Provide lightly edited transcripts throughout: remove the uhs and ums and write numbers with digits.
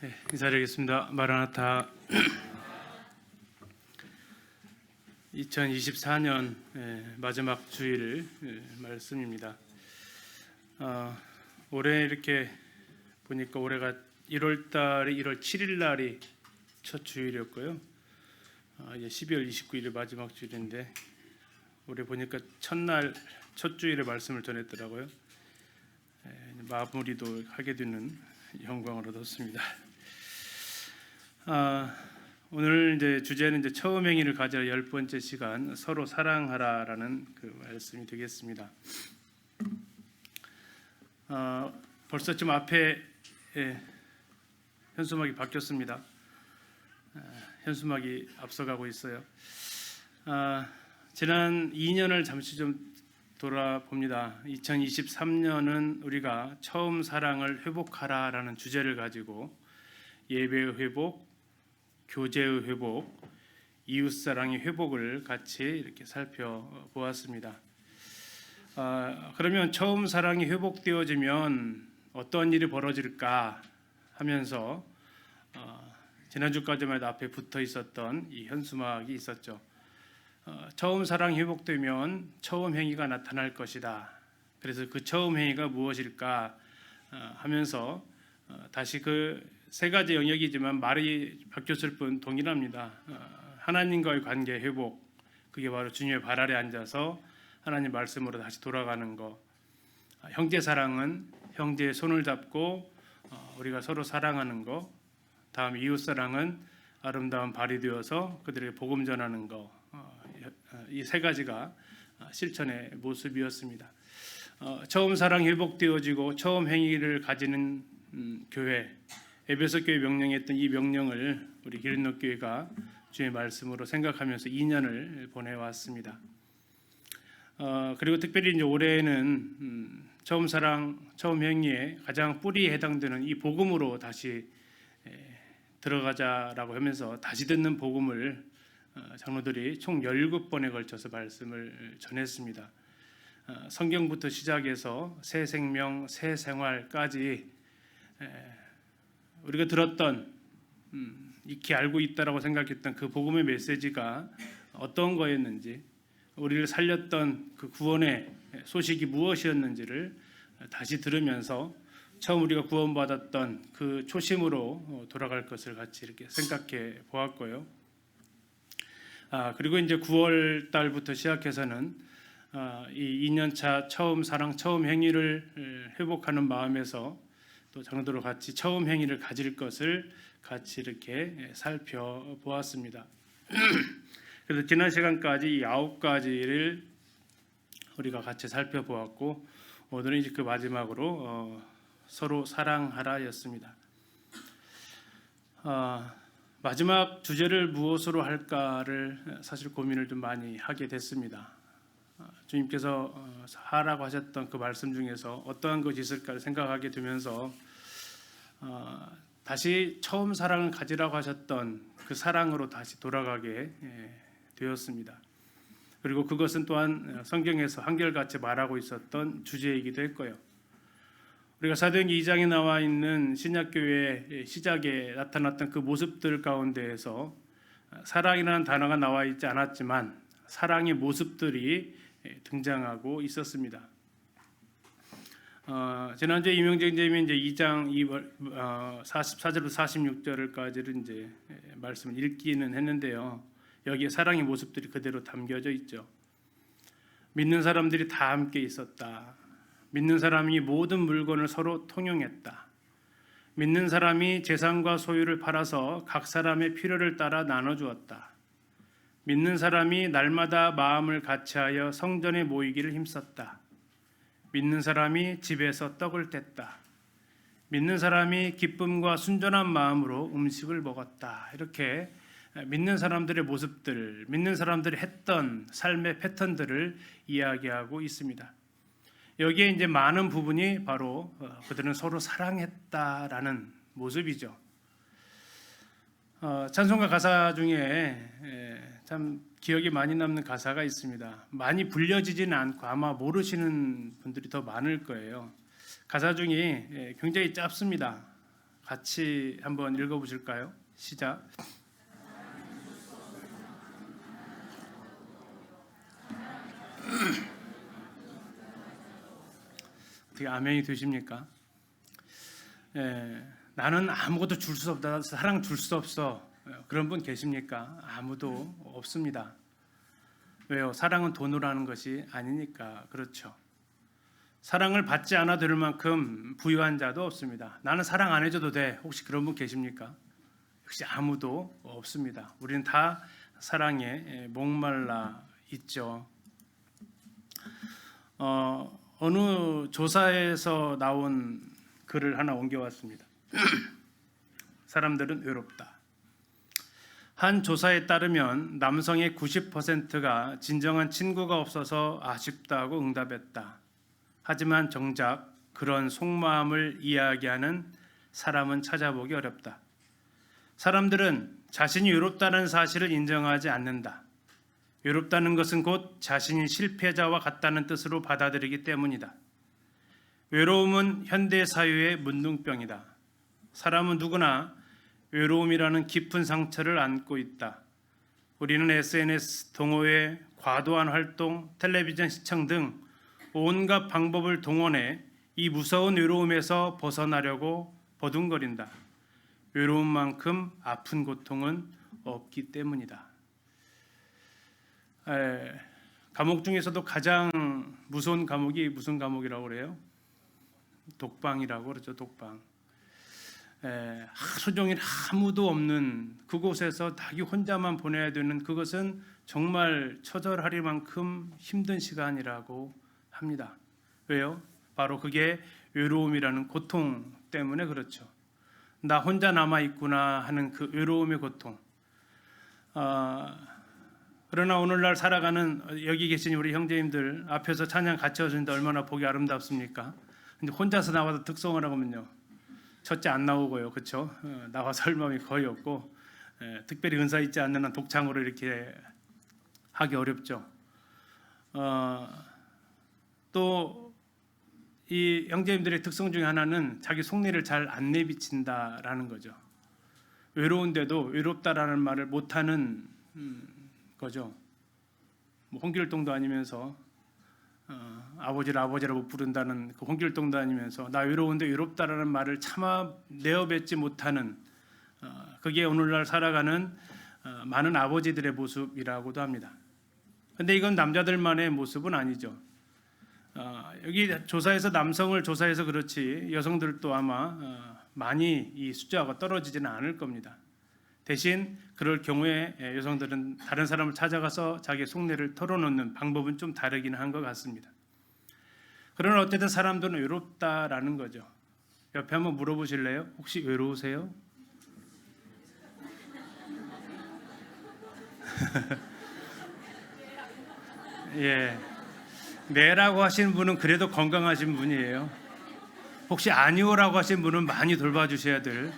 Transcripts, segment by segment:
네, 인사드리겠습니다. 마라나타 2024년 마지막 주일 말씀입니다. 올해 이렇게 보니까 올해가 1월달이 1월 7일 날이 첫 주일이었고요. 이제 12월 29일이 마지막 주일인데 올해 보니까 첫날 첫 주일의 말씀을 전했더라고요. 마무리도 하게 되는 영광을 얻었습니다. 오늘 이제 주제는 이제 처음 행위를 가져라 10번째 시간 서로 사랑하라라는 그 말씀이 되겠습니다. 벌써 좀 앞에 현수막이 바뀌었습니다. 현수막이 앞서가고 있어요. 지난 2년을 잠시 좀 돌아봅니다. 2023년은 우리가 처음 사랑을 회복하라라는 주제를 가지고 예배의 회복, 교제의 회복, 이웃사랑의 회복을 같이 이렇게 살펴보았습니다. 그러면 처음 사랑이 회복되어지면 어떤 일이 벌어질까 하면서 지난주까지만 해도 앞에 붙어 있었던 이 현수막이 있었죠. 처음 사랑이 회복되면 처음 행위가 나타날 것이다. 그래서 그 처음 행위가 무엇일까 하면서 다시 그 세 가지 영역이지만 말이 바뀌었을 뿐 동일합니다. 하나님과의 관계 회복, 그게 바로 주님의 발 아래 앉아서 하나님 말씀으로 다시 돌아가는 것. 형제 사랑은 형제의 손을 잡고 우리가 서로 사랑하는 것. 다음 이웃 사랑은 아름다운 발이 되어서 그들에게 복음 전하는 것. 이 세 가지가 실천의 모습이었습니다. 처음 사랑이 회복되어지고 처음 행위를 가지는 교회, 에베소 교회 명령했던 이 명령을 우리 기린노 교회가 주의 말씀으로 생각하면서 2년을 보내왔습니다. 그리고 특별히 이제 올해는 처음 사랑, 처음 행위에 가장 뿌리에 해당되는 이 복음으로 다시 들어가자라고 하면서 다시 듣는 복음을 장로들이 총 17번에 걸쳐서 말씀을 전했습니다. 성경부터 시작해서 새 생명, 새 생활까지 우리가 들었던 익히 알고 있다라고 생각했던 그 복음의 메시지가 어떤 거였는지, 우리를 살렸던 그 구원의 소식이 무엇이었는지를 다시 들으면서 처음 우리가 구원받았던 그 초심으로 돌아갈 것을 같이 이렇게 생각해 보았고요. 그리고 이제 9월 달부터 시작해서는 이 2년차 처음 사랑, 처음 행위를 회복하는 마음에서 또 장로들과 같이 처음 행위를 가질 것을 같이 이렇게 살펴보았습니다. 그래서 지난 시간까지 이 9가지를 우리가 같이 살펴보았고 오늘은 이제 그 마지막으로 서로 사랑하라였습니다. 마지막 주제를 무엇으로 할까를 사실 고민을 좀 많이 하게 됐습니다. 주님께서 하라고 하셨던 그 말씀 중에서 어떠한 것이 있을까를 생각하게 되면서 다시 처음 사랑을 가지라고 하셨던 그 사랑으로 다시 돌아가게 되었습니다. 그리고 그것은 또한 성경에서 한결같이 말하고 있었던 주제이기도 했고요. 우리가 사도행전 2장에 나와 있는 신약교회의 시작에 나타났던 그 모습들 가운데에서 사랑이라는 단어가 나와 있지 않았지만 사랑의 모습들이 등장하고 있었습니다. 지난주에 이명정 선생님이 이제 2장 44절부터 46절까지를 이제 말씀을 읽기는 했는데요. 여기에 사랑의 모습들이 그대로 담겨져 있죠. 믿는 사람들이 다 함께 있었다. 믿는 사람이 모든 물건을 서로 통용했다. 믿는 사람이 재산과 소유를 팔아서 각 사람의 필요를 따라 나눠주었다. 믿는 사람이 날마다 마음을 같이하여 성전에 모이기를 힘썼다. 믿는 사람이 집에서 떡을 뗐다. 믿는 사람이 기쁨과 순전한 마음으로 음식을 먹었다. 이렇게 믿는 사람들의 모습들, 믿는 사람들이 했던 삶의 패턴들을 이야기하고 있습니다. 여기에 이제 많은 부분이 바로 그들은 서로 사랑했다라는 모습이죠. 찬송가 가사 중에 참 기억에 많이 남는 가사가 있습니다. 많이 불려지지는 않고 아마 모르시는 분들이 더 많을 거예요. 가사 중에 굉장히 짧습니다. 같이 한번 읽어보실까요? 시작. 어떻게 아멘이 되십니까? 나는 아무것도 줄 수 없다, 사랑 줄 수 없어, 그런 분 계십니까? 아무도 없습니다. 왜요? 사랑은 돈으로 하는 것이 아니니까. 그렇죠. 사랑을 받지 않아도 될 만큼 부유한 자도 없습니다. 나는 사랑 안 해줘도 돼, 혹시 그런 분 계십니까? 역시 아무도 없습니다. 우리는 다 사랑에 목말라 있죠. 어느 조사에서 나온 글을 하나 옮겨왔습니다. 사람들은 외롭다. 한 조사에 따르면 남성의 90%가 진정한 친구가 없어서 아쉽다고 응답했다. 하지만 정작 그런 속마음을 이야기하는 사람은 찾아보기 어렵다. 사람들은 자신이 외롭다는 사실을 인정하지 않는다. 외롭다는 것은 곧 자신이 실패자와 같다는 뜻으로 받아들이기 때문이다. 외로움은 현대 사회의 문둥병이다. 사람은 누구나 외로움이라는 깊은 상처를 안고 있다. 우리는 SNS, 동호회, 과도한 활동, 텔레비전 시청 등 온갖 방법을 동원해 이 무서운 외로움에서 벗어나려고 버둥거린다. 외로움만큼 아픈 고통은 없기 때문이다. 감옥 중에서도 가장 무서운 감옥이 무슨 감옥이라고 그래요? 독방이라고 그러죠. 독방. 하루 종일 아무도 없는 그곳에서 자기 혼자만 보내야 되는, 그것은 정말 처절할 만큼 힘든 시간이라고 합니다. 왜요? 바로 그게 외로움이라는 고통 때문에 그렇죠. 나 혼자 남아있구나 하는 그 외로움의 고통. 그러나 오늘날 살아가는 여기 계신 우리 형제님들 앞에서 찬양 같이 하시는데 얼마나 보기 아름답습니까? 근데 혼자서 나와서 특성을 하면요, 첫째 안 나오고요, 그렇죠? 나와서 할 마음이 거의 없고, 특별히 은사 있지 않는 한 독창으로 이렇게 하기 어렵죠. 또 이 형제님들의 특성 중에 하나는 자기 속내를 잘 안 내비친다라는 거죠. 외로운데도 외롭다라는 말을 못하는 거죠. 뭐 홍길동도 아니면서 아버지를 아버지라고 부른다는 그 홍길동도 아니면서 나 외로운데 외롭다라는 말을 차마 내어뱉지 못하는, 그게 오늘날 살아가는 많은 아버지들의 모습이라고도 합니다. 근데 이건 남자들만의 모습은 아니죠. 여기 조사에서 남성을 조사해서 그렇지 여성들도 아마 많이 이 숫자가 떨어지지는 않을 겁니다. 대신 그럴 경우에 여성들은 다른 사람을 찾아가서 자기 속내를 털어놓는 방법은 좀 다르긴 한 것 같습니다. 그러나 어쨌든 사람들은 외롭다라는 거죠. 옆에 한번 물어보실래요? 혹시 외로우세요? 예, 네라고 하신 분은 그래도 건강하신 분이에요. 혹시 아니오라고 하신 분은 많이 돌봐주셔야 될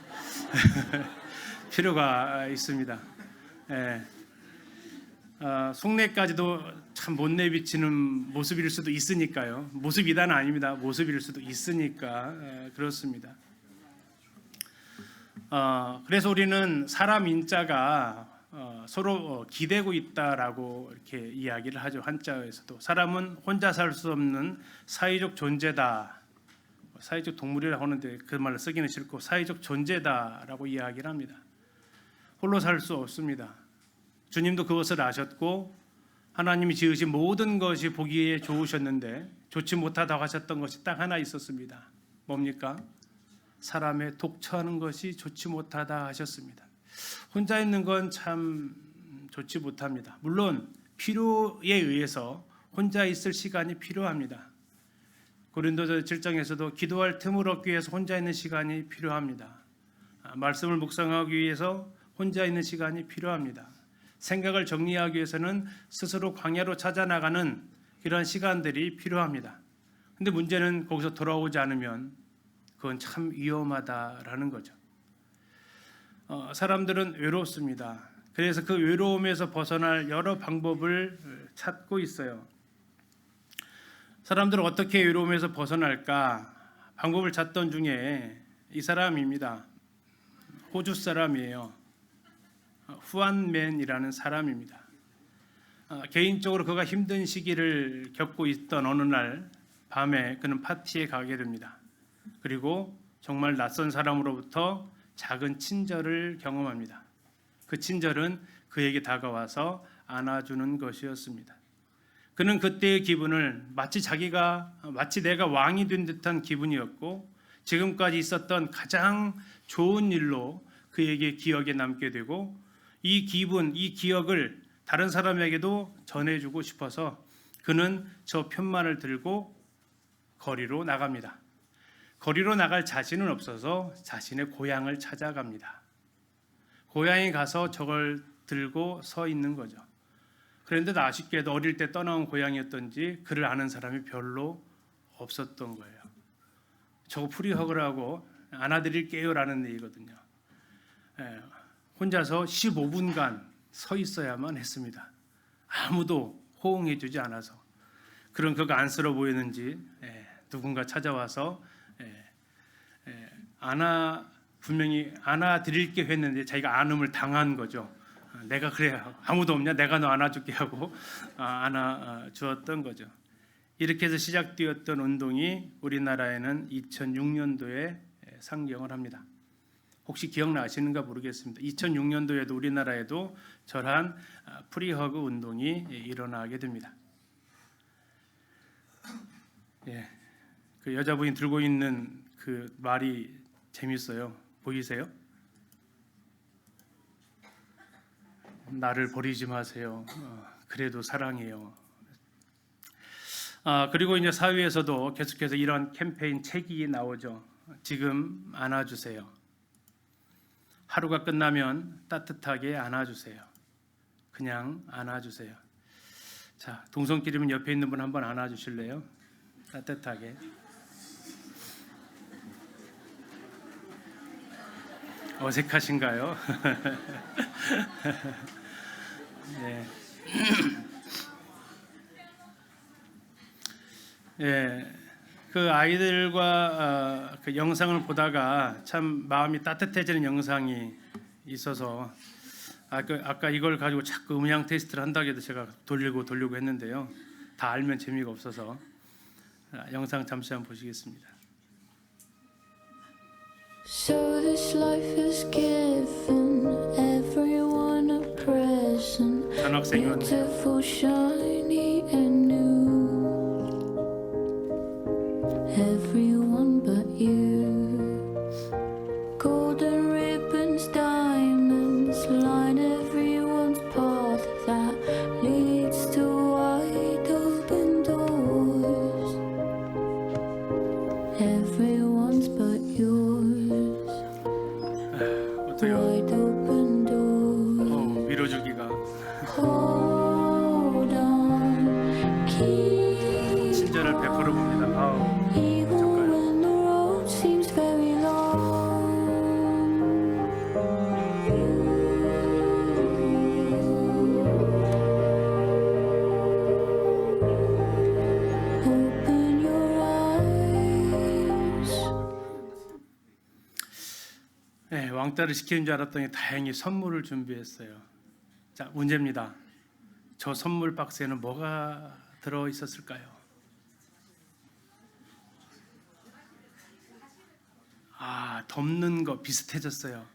필요가 있습니다. 속내까지도 참 못 내비치는 모습일 수도 있으니까요. 모습이다는 아닙니다. 모습일 수도 있으니까 그렇습니다. 그래서 우리는 사람 인자가 서로 기대고 있다라고 이렇게 이야기를 하죠. 한자에서도 사람은 혼자 살 수 없는 사회적 존재다. 사회적 동물이라고 하는데 그 말을 쓰기는 싫고 사회적 존재다라고 이야기를 합니다. 홀로 살 수 없습니다. 주님도 그것을 아셨고 하나님이 지으신 모든 것이 보기에 좋으셨는데 좋지 못하다고 하셨던 것이 딱 하나 있었습니다. 뭡니까? 사람의 독처하는 것이 좋지 못하다 하셨습니다. 혼자 있는 건 참 좋지 못합니다. 물론 필요에 의해서 혼자 있을 시간이 필요합니다. 고린도서 7장에서도 기도할 틈을 얻기 위해서 혼자 있는 시간이 필요합니다. 말씀을 묵상하기 위해서 혼자 있는 시간이 필요합니다. 생각을 정리하기 위해서는 스스로 광야로 찾아나가는 이런 시간들이 필요합니다. 근데 문제는 거기서 돌아오지 않으면 그건 참 위험하다라는 거죠. 사람들은 외롭습니다. 그래서 그 외로움에서 벗어날 여러 방법을 찾고 있어요. 사람들은 어떻게 외로움에서 벗어날까 방법을 찾던 중에 이 사람입니다. 호주 사람이에요. 후안맨이라는 사람입니다. 개인적으로 그가 힘든 시기를 겪고 있던 어느 날 밤에 그는 파티에 가게 됩니다. 그리고 정말 낯선 사람으로부터 작은 친절을 경험합니다. 그 친절은 그에게 다가와서 안아주는 것이었습니다. 그는 그때의 기분을 마치 내가 왕이 된 듯한 기분이었고, 지금까지 있었던 가장 좋은 일로 그에게 기억에 남게 되고, 이 기억을 다른 사람에게도 전해주고 싶어서 그는 저 편만을 들고 거리로 나갑니다. 거리로 나갈 자신은 없어서 자신의 고향을 찾아갑니다. 고향에 가서 저걸 들고 서 있는 거죠. 그런데 아쉽게도 어릴 때 떠나온 고향이었던지 그를 아는 사람이 별로 없었던 거예요. 저거 프리허그라고 안아드릴게요라는 얘기거든요. 혼자서 15분간 서 있어야만 했습니다. 아무도 호응해 주지 않아서. 그런 그가 안쓰러워 보이는지 누군가 찾아와서 분명히 안아드릴게 했는데 자기가 안음을 당한 거죠. 내가 그래, 아무도 없냐? 내가 너 안아줄게 하고 안아주었던 거죠. 이렇게 해서 시작되었던 운동이 우리나라에는 2006년도에 상경을 합니다. 혹시 기억나시는가 모르겠습니다. 2006년도에도 우리나라에도 저러한 프리허그 운동이 일어나게 됩니다. 그 여자분이 들고 있는 그 말이 재밌어요. 보이세요? 나를 버리지 마세요. 그래도 사랑해요. 그리고 이제 사회에서도 계속해서 이런 캠페인 책이 나오죠. 지금 안아주세요. 하루가 끝나면 따뜻하게 안아주세요. 그냥 안아주세요. 자, 동성끼리면 옆에 있는 분 한번 안아주실래요? 따뜻하게. 어색하신가요? 네. 예, 그 아이들과 그 영상을 보다가 참 마음이 따뜻해지는 영상이 있어서 아까 이걸 가지고 자꾸 음향 테스트를 한다고 해도 제가 돌리고 했는데요. 다 알면 재미가 없어서 영상 잠시 한번 보시겠습니다. So this life has given everyone a present, 전학생이었네요. beautiful, shiny and new. Everyone but you. Golden ribbons, diamonds line everyone's path that leads to wide open doors. Everyone's but yours. 어때요? Wide open doors. 밀어주기가 Hold on, keep 친절을 베풀어 봅니다. even when the road seems very long. Open your eyes. 네, 왕따를 시키는 줄 알았더니 다행히 선물을 준비했어요. 자, 문제입니다. 저 선물 박스에는 뭐가 들어 있었을까요? 덮는 거 비슷해졌어요.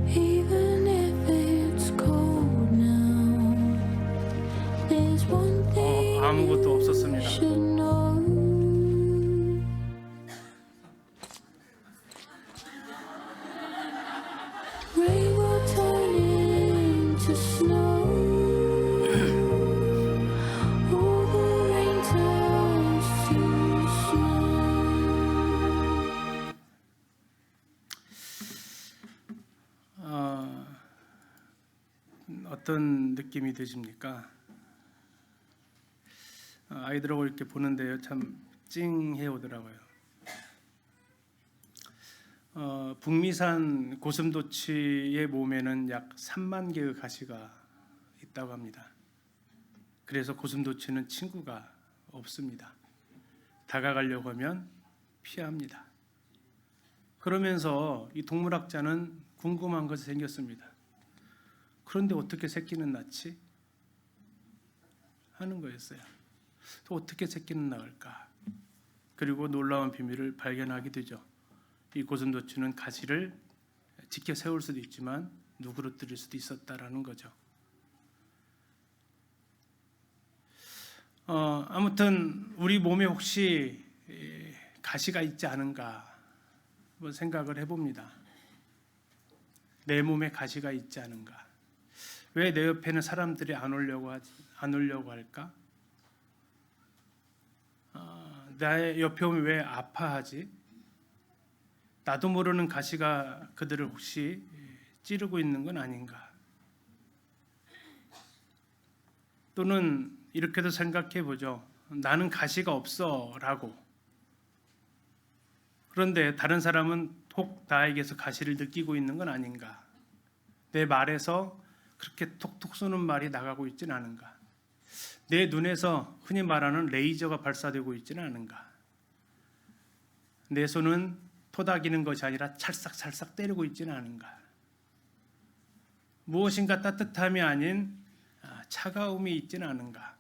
Even if it's cold now, there's one thing 아무것도 you 없었습니다. should know. Rain will turn into snow. All the rain turns to snow. 어떤 느낌이 드십니까? 아이들하고 이렇게 보는데요, 참 찡해 오더라고요. 북미산 고슴도치의 몸에는 약 3만 개의 가시가 있다고 합니다. 그래서 고슴도치는 친구가 없습니다. 다가가려고 하면 피합니다. 그러면서 이 동물학자는 궁금한 것이 생겼습니다. 그런데 어떻게 새끼는 낳지? 하는 거였어요. 또 어떻게 새끼는 낳을까? 그리고 놀라운 비밀을 발견하게 되죠. 이 고슴도치는 가시를 지켜 세울 수도 있지만 누그러뜨릴 수도 있었다라는 거죠. 아무튼 우리 몸에 혹시 가시가 있지 않은가 한번 생각을 해봅니다. 내 몸에 가시가 있지 않은가? 왜 내 옆에는 사람들이 안 오려고 할까? 나의 옆에 오면 왜 아파하지? 나도 모르는 가시가 그들을 혹시 찌르고 있는 건 아닌가? 또는 이렇게도 생각해 보죠. 나는 가시가 없어라고. 그런데 다른 사람은 혹 나에게서 가시를 느끼고 있는 건 아닌가? 내 말에서 그렇게 톡톡 쏘는 말이 나가고 있지는 않은가? 내 눈에서 흔히 말하는 레이저가 발사되고 있지는 않은가? 내 손은 토닥이는 것이 아니라 찰싹찰싹 때리고 있지는 않은가? 무엇인가 따뜻함이 아닌 차가움이 있지는 않은가?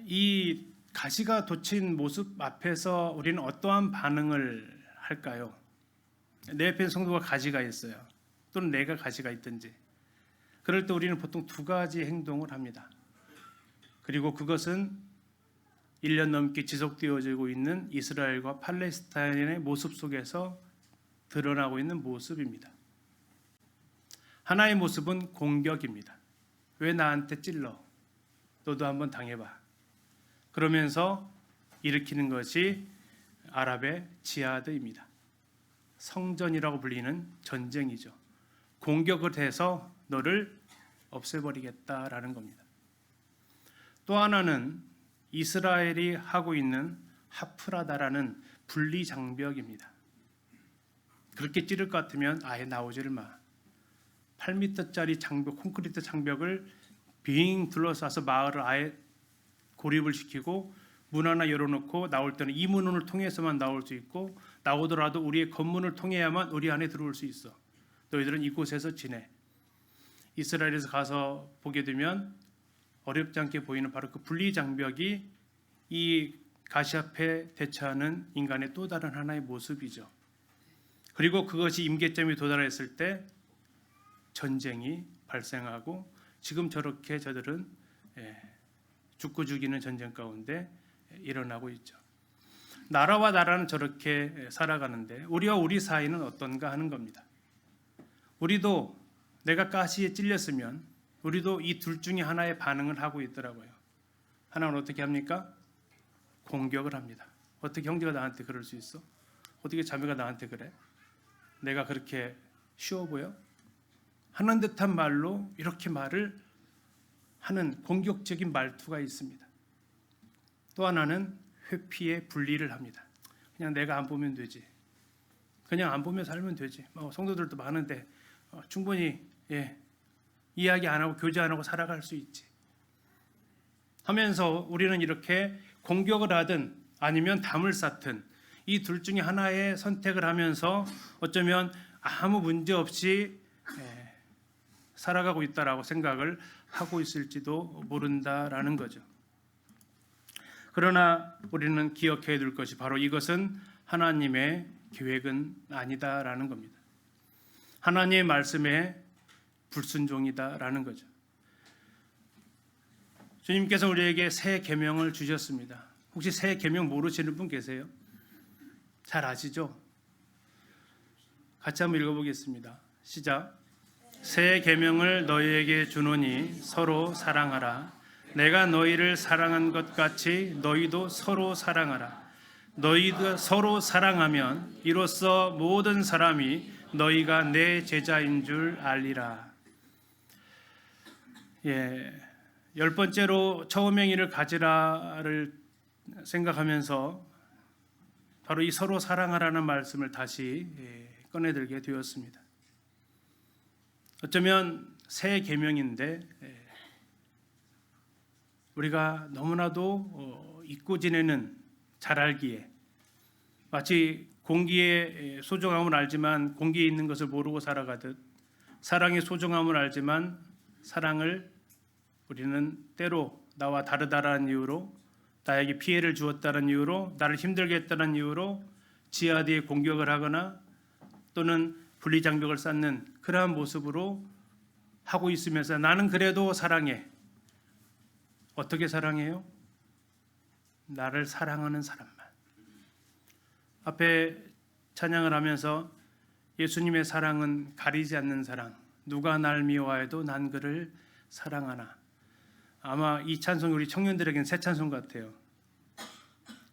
이 가시가 돋친 모습 앞에서 우리는 어떠한 반응을 할까요? 내 옆에 성도가 가시가 있어요. 또는 내가 가시가 있든지. 그럴 때 우리는 보통 두 가지 행동을 합니다. 그리고 그것은 1년 넘게 지속되어지고 있는 이스라엘과 팔레스타인의 모습 속에서 드러나고 있는 모습입니다. 하나의 모습은 공격입니다. 왜 나한테 찔러? 너도 한번 당해봐. 그러면서 일으키는 것이 아랍의 지하드입니다. 성전이라고 불리는 전쟁이죠. 공격을 해서 너를 없애버리겠다라는 겁니다. 또 하나는 이스라엘이 하고 있는 하프라다라는 분리 장벽입니다. 그렇게 찌를 것 같으면 아예 나오지를 마. 8m짜리 장벽, 콘크리트 장벽을 빙 둘러싸서 마을을 아예 고립을 시키고 문 하나 열어놓고 나올 때는 이 문을 통해서만 나올 수 있고 나오더라도 우리의 건문을 통해야만 우리 안에 들어올 수 있어. 너희들은 이곳에서 지내. 이스라엘에서 가서 보게 되면 어렵지 않게 보이는 바로 그 분리장벽이 이 가시 앞에 대처하는 인간의 또 다른 하나의 모습이죠. 그리고 그것이 임계점이 도달했을 때 전쟁이 발생하고 지금 저렇게 저들은 죽고 죽이는 전쟁 가운데 일어나고 있죠. 나라와 나라는 저렇게 살아가는데 우리와 우리 사이는 어떤가 하는 겁니다. 우리도 내가 가시에 찔렸으면 우리도 이 둘 중에 하나의 반응을 하고 있더라고요. 하나는 어떻게 합니까? 공격을 합니다. 어떻게 형제가 나한테 그럴 수 있어? 어떻게 자매가 나한테 그래? 내가 그렇게 쉬워 보여? 하는 듯한 말로 이렇게 말을 하는 공격적인 말투가 있습니다. 또 하나는 회피의 분리를 합니다. 그냥 내가 안 보면 되지. 그냥 안 보면 살면 되지. 성도들도 많은데 충분히 이야기 안 하고 교제 안 하고 살아갈 수 있지. 하면서 우리는 이렇게 공격을 하든 아니면 담을 쌓든 이 둘 중에 하나의 선택을 하면서 어쩌면 아무 문제 없이 살아가고 있다라고 생각을 하고 있을지도 모른다라는 거죠. 그러나 우리는 기억해야 될 것이 바로 이것은 하나님의 계획은 아니다라는 겁니다. 하나님의 말씀에 불순종이다라는 거죠. 주님께서 우리에게 새 계명을 주셨습니다. 혹시 새 계명 모르시는 분 계세요? 잘 아시죠? 같이 한번 읽어보겠습니다. 시작. 새 계명을 너희에게 주노니 서로 사랑하라. 내가 너희를 사랑한 것 같이 너희도 서로 사랑하라. 너희도 서로 사랑하면 이로써 모든 사람이 너희가 내 제자인 줄 알리라. 열 번째로 처음 행위를 가지라를 생각하면서 바로 이 서로 사랑하라는 말씀을 다시 꺼내들게 되었습니다. 어쩌면 새 계명인데 우리가 너무나도 잊고 지내는 잘 알기에 마치 공기의 소중함을 알지만 공기에 있는 것을 모르고 살아가듯 사랑의 소중함을 알지만 사랑을 우리는 때로 나와 다르다라는 이유로 나에게 피해를 주었다는 이유로 나를 힘들게 했다는 이유로 지하디에 공격을 하거나 또는 분리장벽을 쌓는 그러한 모습으로 하고 있으면서 나는 그래도 사랑해. 어떻게 사랑해요? 나를 사랑하는 사람만. 앞에 찬양을 하면서 예수님의 사랑은 가리지 않는 사랑. 누가 날 미워해도 난 그를 사랑하나. 아마 이 찬송이 우리 청년들에게는 새 찬송 같아요.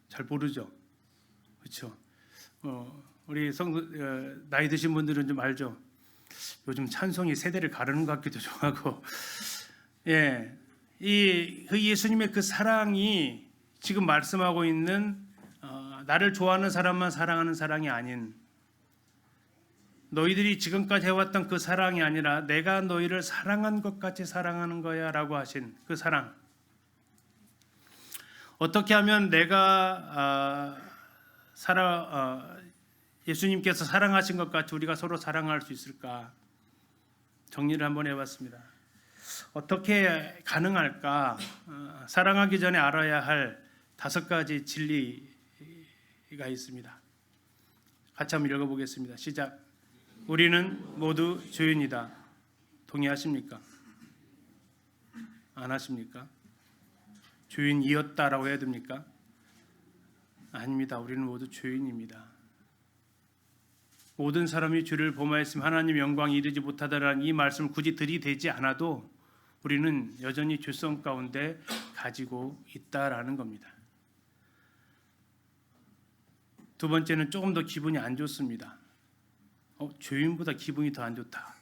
잘 모르죠? 그렇죠? 우리 나이 드신 분들은 좀 알죠? 요즘 찬송이 세대를 가르는 것 같기도 좀 하고, 예, 그 예수님의 그 사랑이 지금 말씀하고 있는 나를 좋아하는 사람만 사랑하는 사랑이 아닌 너희들이 지금까지 해왔던 그 사랑이 아니라 내가 너희를 사랑한 것 같이 사랑하는 거야 라고 하신 그 사랑. 어떻게 하면 내가 예수님께서 사랑하신 것 같이 우리가 서로 사랑할 수 있을까? 정리를 한번 해봤습니다. 어떻게 가능할까? 사랑하기 전에 알아야 할 5가지 진리가 있습니다. 같이 한번 읽어보겠습니다. 시작. 우리는 모두 죄인이다. 동의하십니까? 안 하십니까? 죄인이었다라고 해야 됩니까? 아닙니다. 우리는 모두 죄인입니다. 모든 사람이 죄를 범하였으면 하나님 영광이 이르지 못하다라는 이 말씀을 굳이 들이대지 않아도 우리는 여전히 죄성 가운데 가지고 있다라는 겁니다. 두 번째는 조금 더 기분이 안 좋습니다. 죄인보다 기분이 더 안 좋다.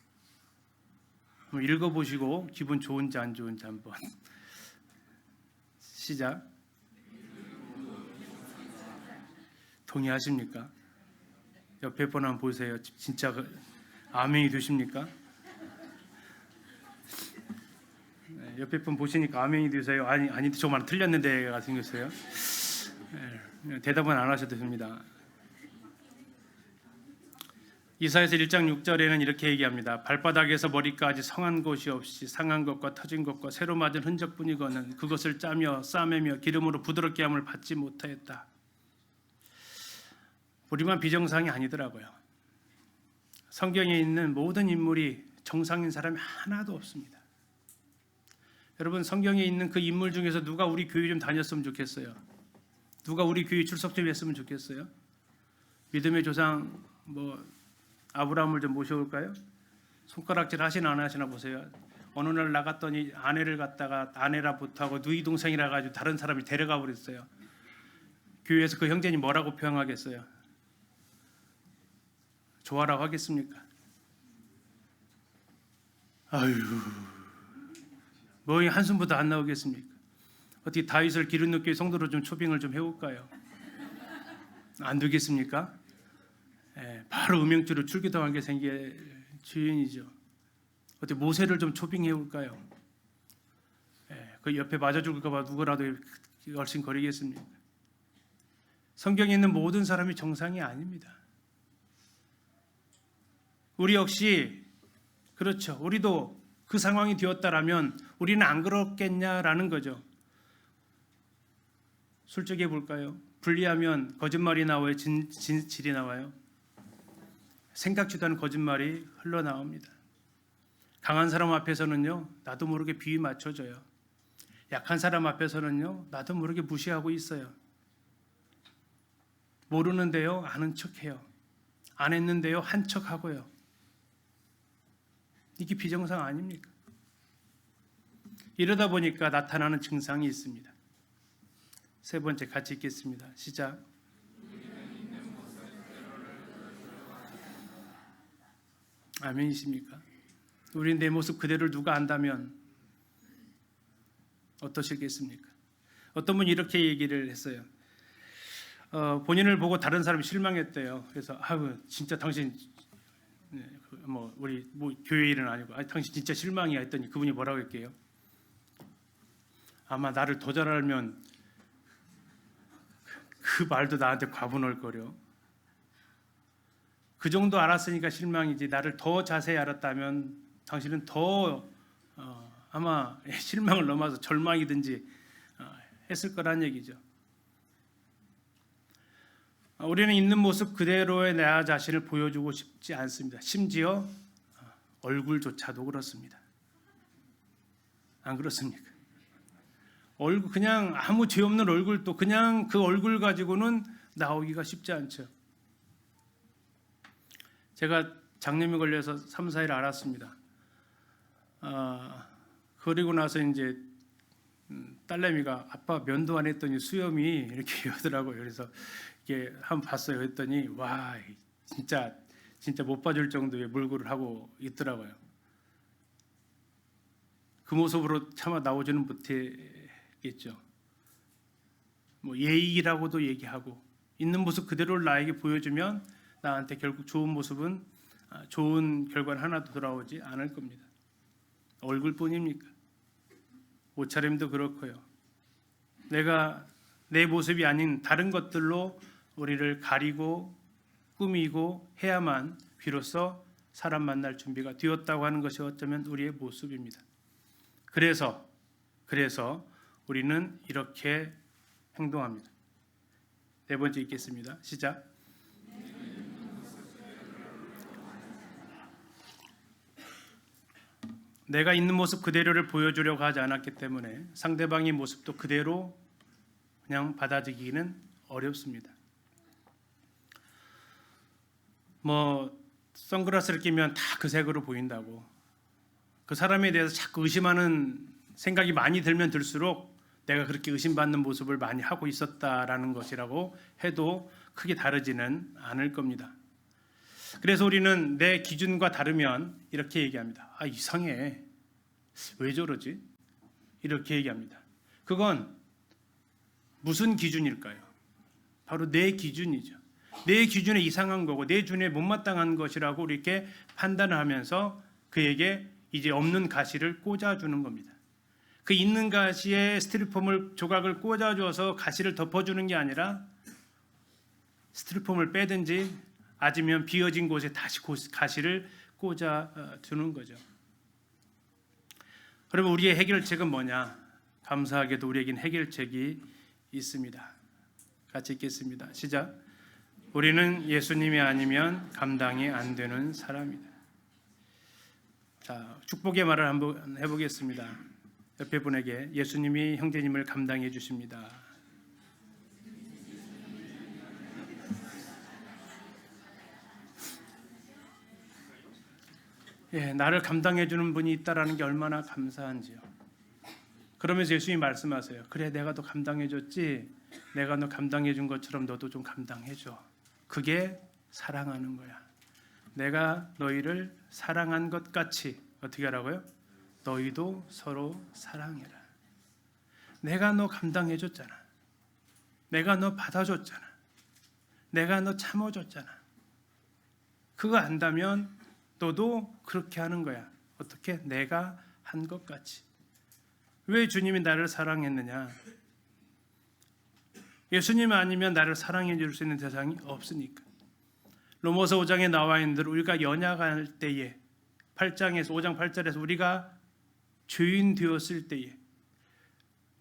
한번 읽어보시고 기분 좋은지 안 좋은지 한번. 시작. 동의하십니까? 옆에 분 한번 보세요. 진짜 아멘이 되십니까? 네, 옆에 분 보시니까 아멘이 되세요. 아니 저만 틀렸는데가 생겼어요. 네, 대답은 안 하셔도 됩니다. 이사야서 1장 6절에는 이렇게 얘기합니다. 발바닥에서 머리까지 성한 곳이 없이 상한 것과 터진 것과 새로 맞은 흔적뿐이거든 그것을 짜며 싸매며 기름으로 부드럽게 함을 받지 못하였다. 우리만 비정상이 아니더라고요. 성경에 있는 모든 인물이 정상인 사람이 하나도 없습니다. 여러분 성경에 있는 그 인물 중에서 누가 우리 교회 좀 다녔으면 좋겠어요? 누가 우리 교회 출석 좀 했으면 좋겠어요? 믿음의 조상 아브라함을 좀 모셔올까요? 손가락질 하시나 안 하시나 보세요. 어느 날 나갔더니 아내를 갖다가 아내라 못하고 누이 동생이라 가지고 다른 사람이 데려가 버렸어요. 교회에서 그 형제님 뭐라고 표현하겠어요? 좋아라고 하겠습니까? 아유, 뭐 한숨보다 안 나오겠습니까? 어떻게 다윗을 기름넣기 성도로 좀 초빙을 좀 해볼까요? 안 되겠습니까? 바로 음영주로 출기당하게 생긴 주인이죠. 어떻게 모세를 좀 초빙해 볼까요? 그 옆에 맞아 죽을까 봐 누구라도 얼씬 거리겠습니까? 성경에 있는 모든 사람이 정상이 아닙니다. 우리 역시 그렇죠. 우리도 그 상황이 되었다라면 우리는 안 그렇겠냐라는 거죠. 솔직해 볼까요? 분리하면 거짓말이 나와요? 진실이 나와요? 생각지도 않은 거짓말이 흘러나옵니다. 강한 사람 앞에서는요, 나도 모르게 비위 맞춰져요. 약한 사람 앞에서는요, 나도 모르게 무시하고 있어요. 모르는데요, 아는 척해요. 안 했는데요, 한 척하고요. 이게 비정상 아닙니까? 이러다 보니까 나타나는 증상이 있습니다. 세 번째 같이 읽겠습니다. 시작. 아멘이십니까? 우리는 내 모습 그대로를 누가 안다면 어떠시겠습니까? 어떤 분이 이렇게 얘기를 했어요. 본인을 보고 다른 사람이 실망했대요. 그래서 진짜 당신 우리 교회 일은 아니고 당신 진짜 실망이야 했더니 그분이 뭐라고 했게요? 아마 나를 더 잘 알면 그 말도 나한테 과분할거려. 그 정도 알았으니까 실망이지. 나를 더 자세히 알았다면 당신은 더 아마 실망을 넘어서 절망이든지 했을 거란 얘기죠. 우리는 있는 모습 그대로의 나 자신을 보여주고 싶지 않습니다. 심지어 얼굴조차도 그렇습니다. 안 그렇습니까? 얼굴, 그냥 아무 죄 없는 얼굴도 그냥 그 얼굴 가지고는 나오기가 쉽지 않죠. 제가 장염이 걸려서 3, 4일 알았습니다. 그리고 나서 이제 딸내미가 아빠 면도 안 했더니 수염이 이렇게 오더라고요. 그래서 이게 한번 봤어요. 했더니 와, 진짜 못 봐줄 정도의 몰골을 하고 있더라고요. 그 모습으로 차마 나오지는 못했겠죠. 뭐 예의라고도 얘기하고 있는 모습 그대로를 나에게 보여주면 나한테 결국 좋은 모습은 좋은 결과는 하나도 돌아오지 않을 겁니다. 얼굴뿐입니까? 옷차림도 그렇고요. 내가 내 모습이 아닌 다른 것들로 우리를 가리고 꾸미고 해야만 비로소 사람 만날 준비가 되었다고 하는 것이 어쩌면 우리의 모습입니다. 그래서 우리는 이렇게 행동합니다. 네 번째 읽겠습니다. 시작. 내가 있는 모습 그대로를 보여주려고 하지 않았기 때문에 상대방의 모습도 그대로 그냥 받아들이기는 어렵습니다. 선글라스를 끼면 다 그 색으로 보인다고, 그 사람에 대해서 자꾸 의심하는 생각이 많이 들면 들수록 내가 그렇게 의심받는 모습을 많이 하고 있었다라는 것이라고 해도 크게 다르지는 않을 겁니다. 그래서 우리는 내 기준과 다르면 이렇게 얘기합니다. 이상해. 왜 저러지? 이렇게 얘기합니다. 그건 무슨 기준일까요? 바로 내 기준이죠. 내 기준에 이상한 거고 내 기준에 못마땅한 것이라고 이렇게 판단을 하면서 그에게 이제 없는 가시를 꽂아주는 겁니다. 그 있는 가시에 스티로폼을 조각을 꽂아줘서 가시를 덮어주는 게 아니라 스티로폼을 빼든지 아니면 비어진 곳에 다시 가시를 꽂아주는 거죠. 그러면 우리의 해결책은 뭐냐? 감사하게도 우리에겐 해결책이 있습니다. 같이 읽겠습니다. 시작. 우리는 예수님이 아니면 감당이 안 되는 사람이다. 자, 축복의 말을 한번 해보겠습니다. 옆에 분에게 예수님이 형제님을 감당해 주십니다. 나를 감당해 주는 분이 있다라는 게 얼마나 감사한지요. 그러면서 예수님이 말씀하세요. 그래, 내가 너 감당해 줬지. 내가 너 감당해 준 것처럼 너도 좀 감당해 줘. 그게 사랑하는 거야. 내가 너희를 사랑한 것 같이 어떻게 하라고요? 너희도 서로 사랑해라. 내가 너 감당해 줬잖아. 내가 너 받아줬잖아. 내가 너 참아줬잖아. 그거 안다면 너도 그렇게 하는 거야. 어떻게? 내가 한 것 같이. 왜 주님이 나를 사랑했느냐? 예수님 아니면 나를 사랑해 줄 수 있는 대상이 없으니까. 로마서 5장에 나와 있는 대로 우리가 연약할 때에 5장 8절에서 우리가 죄인 되었을 때에,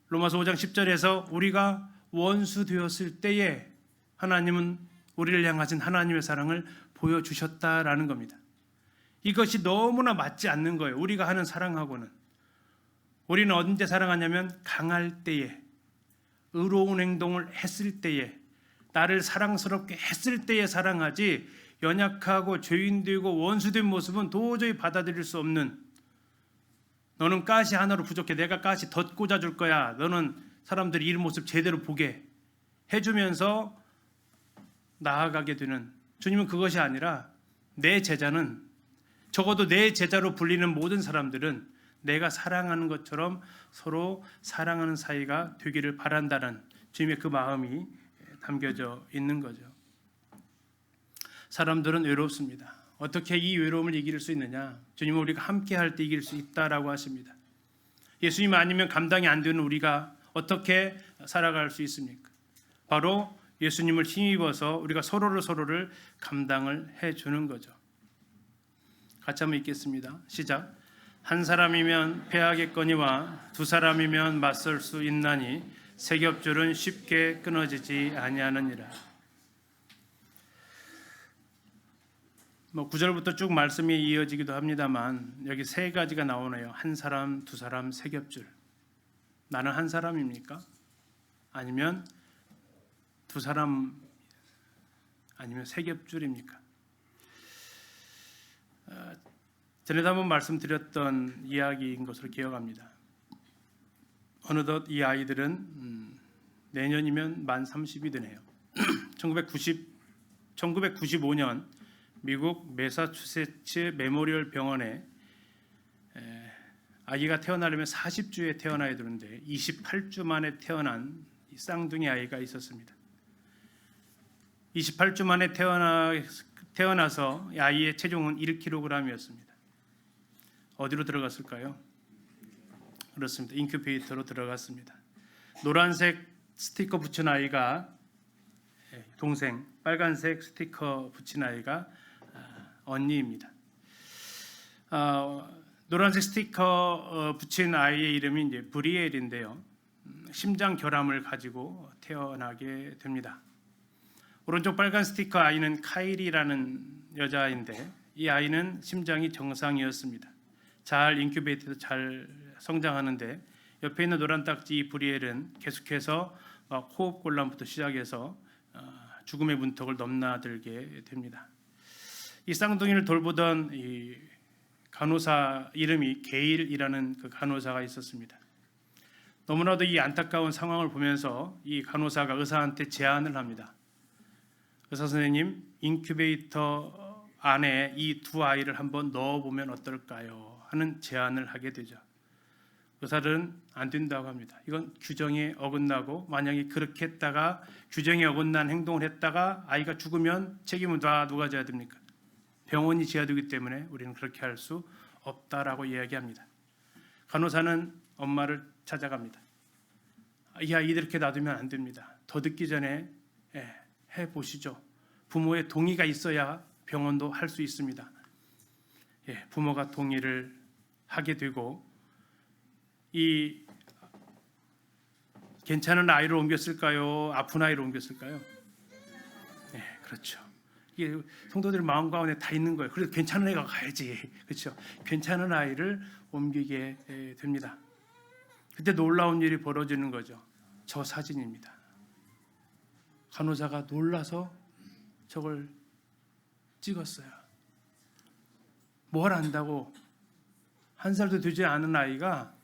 로마서 5장 10절에서 우리가 원수 되었을 때에 하나님은 우리를 향하신 하나님의 사랑을 보여주셨다라는 겁니다. 이것이 너무나 맞지 않는 거예요. 우리가 하는 사랑하고는. 우리는 언제 사랑하냐면 강할 때에, 의로운 행동을 했을 때에, 나를 사랑스럽게 했을 때에 사랑하지, 연약하고 죄인되고 원수된 모습은 도저히 받아들일 수 없는, 너는 가시 하나로 부족해, 내가 가시 더 꽂아줄 거야, 너는 사람들이 이 모습 제대로 보게 해주면서 나아가게 되는, 주님은 그것이 아니라 내 제자는, 적어도 내 제자로 불리는 모든 사람들은 내가 사랑하는 것처럼 서로 사랑하는 사이가 되기를 바란다는 주님의 그 마음이 담겨져 있는 거죠. 사람들은 외롭습니다. 어떻게 이 외로움을 이길 수 있느냐? 주님은 우리가 함께 할 때 이길 수 있다라고 하십니다. 예수님 아니면 감당이 안 되는 우리가 어떻게 살아갈 수 있습니까? 바로 예수님을 힘입어서 우리가 서로를 감당을 해주는 거죠. 같이 한번 읽겠습니다. 시작. 한 사람이면 패하겠거니와 두 사람이면 맞설 수 있나니 세 겹줄은 쉽게 끊어지지 아니하느니라. 9절부터 쭉 말씀이 이어지기도 합니다만 여기 세 가지가 나오네요. 한 사람, 두 사람, 세 겹줄. 나는 한 사람입니까? 아니면 두 사람, 아니면 세 겹줄입니까? 전에도 한번 말씀드렸던 이야기인 것으로 기억합니다. 어느덧 이 아이들은 내년이면 만 30이 되네요. 1995년 미국 매사추세츠 메모리얼 병원에 아기가 태어나려면 40주에 태어나야 되는데 28주 만에 태어난 쌍둥이 아이가 있었습니다. 28주 만에 태어나서 아이의 체중은 1kg이었습니다. 어디로 들어갔을까요? 그렇습니다. 인큐베이터로 들어갔습니다. 노란색 스티커 붙인 아이가 동생, 빨간색 스티커 붙인 아이가 언니입니다. 노란색 스티커 붙인 아이의 이름이 이제 브리엘인데요. 심장 결함을 가지고 태어나게 됩니다. 오른쪽 빨간 스티커 아이는 카일이라는 여자인데 이 아이는 심장이 정상이었습니다. 잘 인큐베이터에서 잘 성장하는데 옆에 있는 노란 딱지 브리엘은 계속해서 호흡 곤란부터 시작해서 죽음의 문턱을 넘나들게 됩니다. 이 쌍둥이를 돌보던 이 간호사 이름이 게일이라는 그 간호사가 있었습니다. 너무나도 이 안타까운 상황을 보면서 이 간호사가 의사한테 제안을 합니다. 의사 선생님, 인큐베이터 안에 이 두 아이를 한번 넣어보면 어떨까요? 하는 제안을 하게 되죠. 의사들은 안 된다고 합니다. 이건 규정에 어긋나고 만약에 그렇게 했다가 규정에 어긋난 행동을 했다가 아이가 죽으면 책임은 다 누가 져야 됩니까? 병원이 져야 되기 때문에 우리는 그렇게 할 수 없다라고 이야기합니다. 간호사는 엄마를 찾아갑니다. 이 아이 이렇게 놔두면 안 됩니다. 더 듣기 전에 해보시죠. 부모의 동의가 있어야 병원도 할 수 있습니다. 부모가 동의를 하게 되고 이 괜찮은 아이를 옮겼을까요? 아픈 아이를 옮겼을까요? 네, 그렇죠. 이게 성도들 마음 가운데 다 있는 거예요. 그래서 괜찮은 애가 가야지, 그렇죠? 괜찮은 아이를 옮기게 됩니다. 그때 놀라운 일이 벌어지는 거죠. 저 사진입니다. 간호사가 놀라서 저걸 찍었어요. 뭘 안다고 한 살도 되지 않은 아이가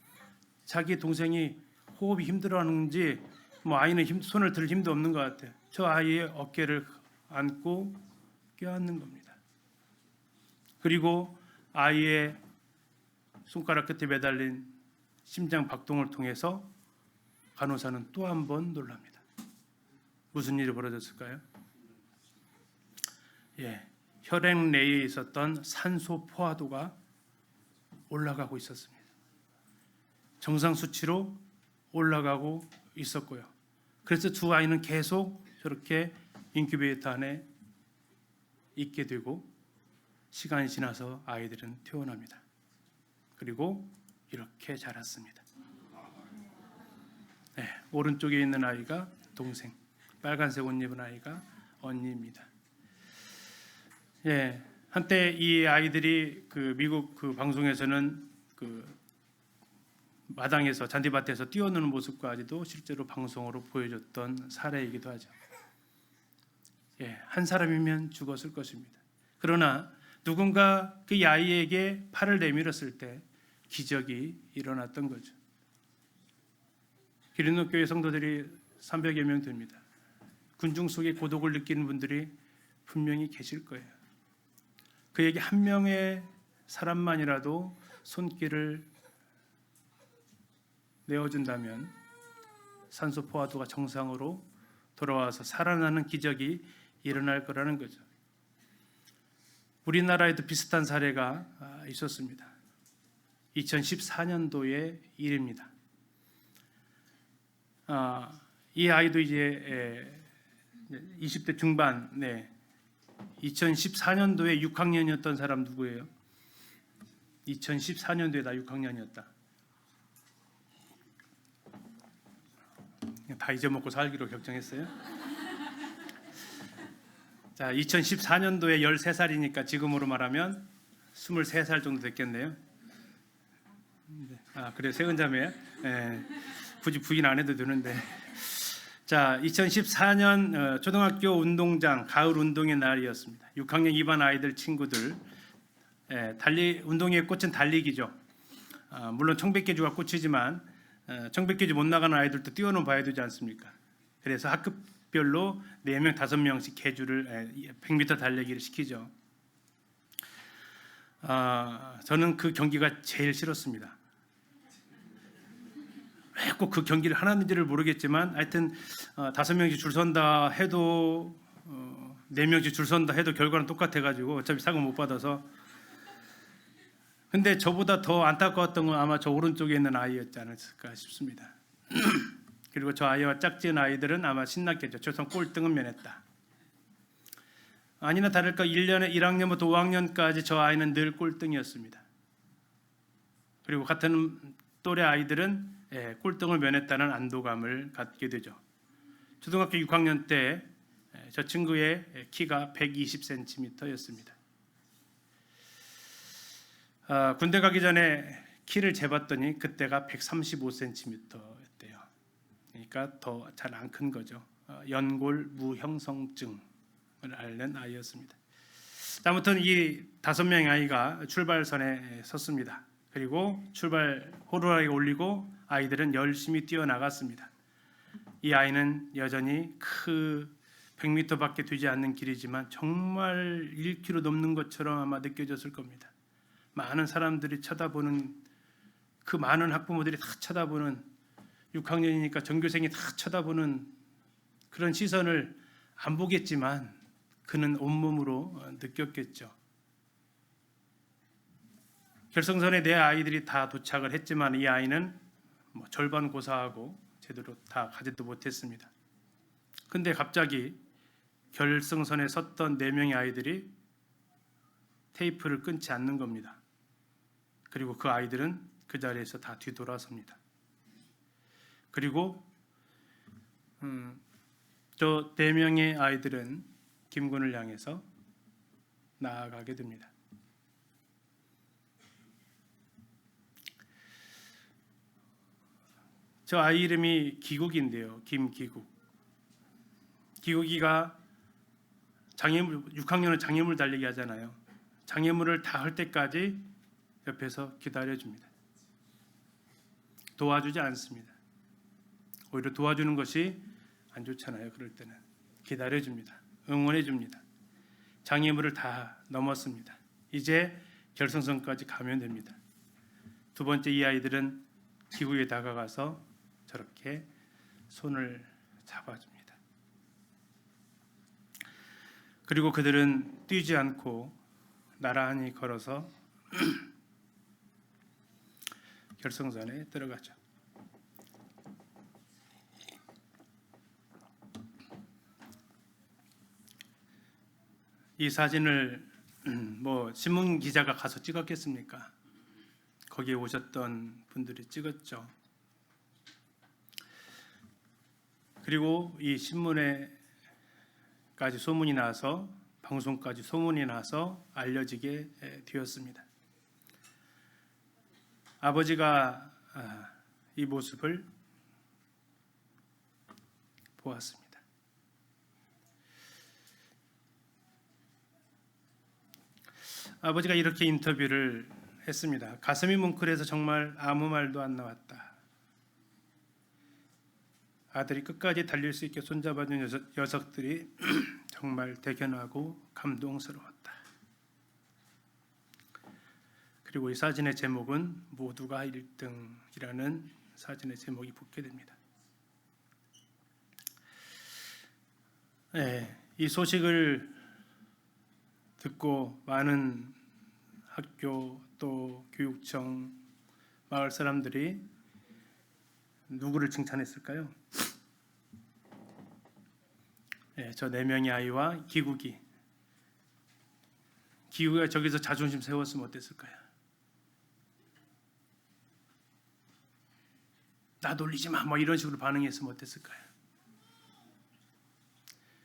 자기 동생이 호흡이 힘들어하는지 아이는 손을 들 힘도 없는 것 같아요. 저 아이의 어깨를 안고 껴안는 겁니다. 그리고 아이의 손가락 끝에 매달린 심장 박동을 통해서 간호사는 또 한 번 놀랍니다. 무슨 일이 벌어졌을까요? 혈액 내에 있었던 산소 포화도가 올라가고 있었습니다. 정상 수치로 올라가고 있었고요. 그래서 두 아이는 계속 저렇게 인큐베이터 안에 있게 되고 시간이 지나서 아이들은 태어납니다. 그리고 이렇게 자랐습니다. 오른쪽에 있는 아이가 동생, 빨간색 옷 입은 아이가 언니입니다. 한때 이 아이들이 그 미국 그 방송에서는 그 마당에서 잔디밭에서 뛰어노는 모습까지도 실제로 방송으로 보여줬던 사례이기도 하죠. 한 사람이면 죽었을 것입니다. 그러나 누군가 그 아이에게 팔을 내밀었을 때 기적이 일어났던 거죠. 기린노교회 성도들이 300여 명 됩니다. 군중 속에 고독을 느끼는 분들이 분명히 계실 거예요. 그에게 한 명의 사람만이라도 손길을 내어준다면 산소 포화도가 정상으로 돌아와서 살아나는 기적이 일어날 거라는 거죠. 우리나라에도 비슷한 사례가 있었습니다. 2014년도의 일입니다. 이 아이도 이제 20대 중반. 네. 2014년도에 6학년이었던 사람 누구예요? 2014년도에 나 6학년이었다. 다 잊어먹고 살기로 결정했어요. 자, 2014년도에 13살이니까 지금으로 말하면 23살 정도 됐겠네요. 아, 그래요? 세은자매요? 네. 굳이 부인 안 해도 되는데. 자, 2014년 초등학교 운동장 가을 운동의 날이었습니다. 6학년 2반 아이들 친구들, 운동의 꽃은 달리기죠. 물론 청백계주가 꽃이지만 청백계주 못 나가는 아이들도 뛰어는 봐야 되지 않습니까? 그래서 학급별로 4명, 5명씩 계주를 100m 달리기를 시키죠. 저는 그 경기가 제일 싫었습니다. 왜 꼭 그 경기를 하는지를 모르겠지만 하여튼 5명씩 줄 선다 해도 4명씩 줄 선다 해도 결과는 똑같아가지고 어차피 상은 못 받아서. 근데 저보다 더 안타까웠던 건 아마 저 오른쪽에 있는 아이였지 않았을까 싶습니다. 그리고 저 아이와 짝지은 아이들은 아마 신났겠죠. 최소한 꼴등은 면했다. 아니나 다를까 1학년부터 5학년까지 저 아이는 늘 꼴등이었습니다. 그리고 같은 또래 아이들은 꼴등을 면했다는 안도감을 갖게 되죠. 초등학교 6학년 때 저 친구의 키가 120cm였습니다. 군대 가기 전에 키를 재봤더니 그때가 135cm였대요. 그러니까 더 잘 안 큰 거죠. 연골 무형성증을 앓는 아이였습니다. 아무튼 이 5명의 아이가 출발선에 섰습니다. 그리고 출발 호루라기 올리고 아이들은 열심히 뛰어나갔습니다. 이 아이는 여전히 100m밖에 되지 않는 길이지만 정말 1km 넘는 것처럼 아마 느껴졌을 겁니다. 많은 사람들이 쳐다보는, 그 많은 학부모들이 다 쳐다보는, 6학년이니까 전교생이 다 쳐다보는 그런 시선을 안 보겠지만 그는 온몸으로 느꼈겠죠. 결승선에 내 아이들이 다 도착을 했지만 이 아이는 절반 고사하고 제대로 다 가지도 못했습니다. 근데 갑자기 결승선에 섰던 4명의 아이들이 테이프를 끊지 않는 겁니다. 그리고 그 아이들은 그 자리에서 다 뒤돌아섭니다. 그리고 저 4명의 아이들은 김군을 향해서 나아가게 됩니다. 저 아이 이름이 기국인데요. 김기국. 기국이가 6학년은 장애물 달리기 하잖아요. 장애물을 다 할 때까지 옆에서 기다려줍니다. 도와주지 않습니다. 오히려 도와주는 것이 안 좋잖아요. 그럴 때는 기다려줍니다. 응원해줍니다. 장애물을 다 넘었습니다. 이제 결승선까지 가면 됩니다. 두 번째 이 아이들은 기구에 다가가서 저렇게 손을 잡아줍니다. 그리고 그들은 뛰지 않고 나란히 걸어서 결승선에 들어가죠. 이 사진을 신문 기자가 가서 찍었겠습니까? 거기에 오셨던 분들이 찍었죠. 그리고 이 신문에까지 소문이 나서 방송까지 소문이 나서 알려지게 되었습니다. 아버지가 이 모습을 보았습니다. 아버지가 이렇게 인터뷰를 했습니다. 가슴이 뭉클해서 정말 아무 말도 안 나왔다. 아들이 끝까지 달릴 수 있게 손잡아준 녀석들이 정말 대견하고 감동스러웠다. 그리고 이 사진의 제목은 모두가 1등이라는 사진의 제목이 붙게 됩니다. 이 소식을 듣고 많은 학교 또 교육청 마을 사람들이 누구를 칭찬했을까요? 저 네 명의 아이와 기국이가 저기서 자존심 세웠으면 어땠을까요? 나 놀리지 마, 뭐 이런 식으로 반응했으면 어땠을까요?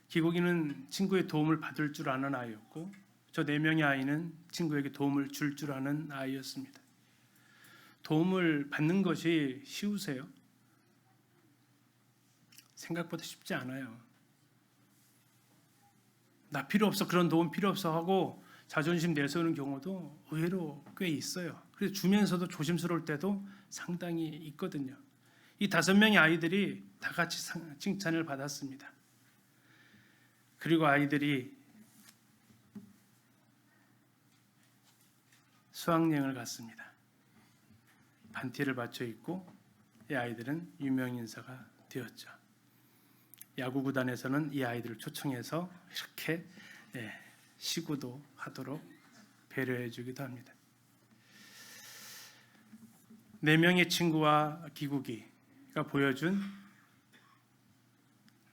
기국이는 친구의 도움을 받을 줄 아는 아이였고, 저 네 명의 아이는 친구에게 도움을 줄 줄 아는 아이였습니다. 도움을 받는 것이 쉬우세요? 생각보다 쉽지 않아요. 나 필요 없어, 그런 도움 필요 없어 하고 자존심 내세우는 경우도 의외로 꽤 있어요. 그래서 주면서도 조심스러울 때도 상당히 있거든요. 이 5명의 아이들이 다 같이 칭찬을 받았습니다. 그리고 아이들이 수학여행을 갔습니다. 반티를 받쳐 입고 이 아이들은 유명 인사가 되었죠. 야구 구단에서는 이 아이들을 초청해서 이렇게 시구도 하도록 배려해 주기도 합니다. 4명의 친구와 기국이가 보여준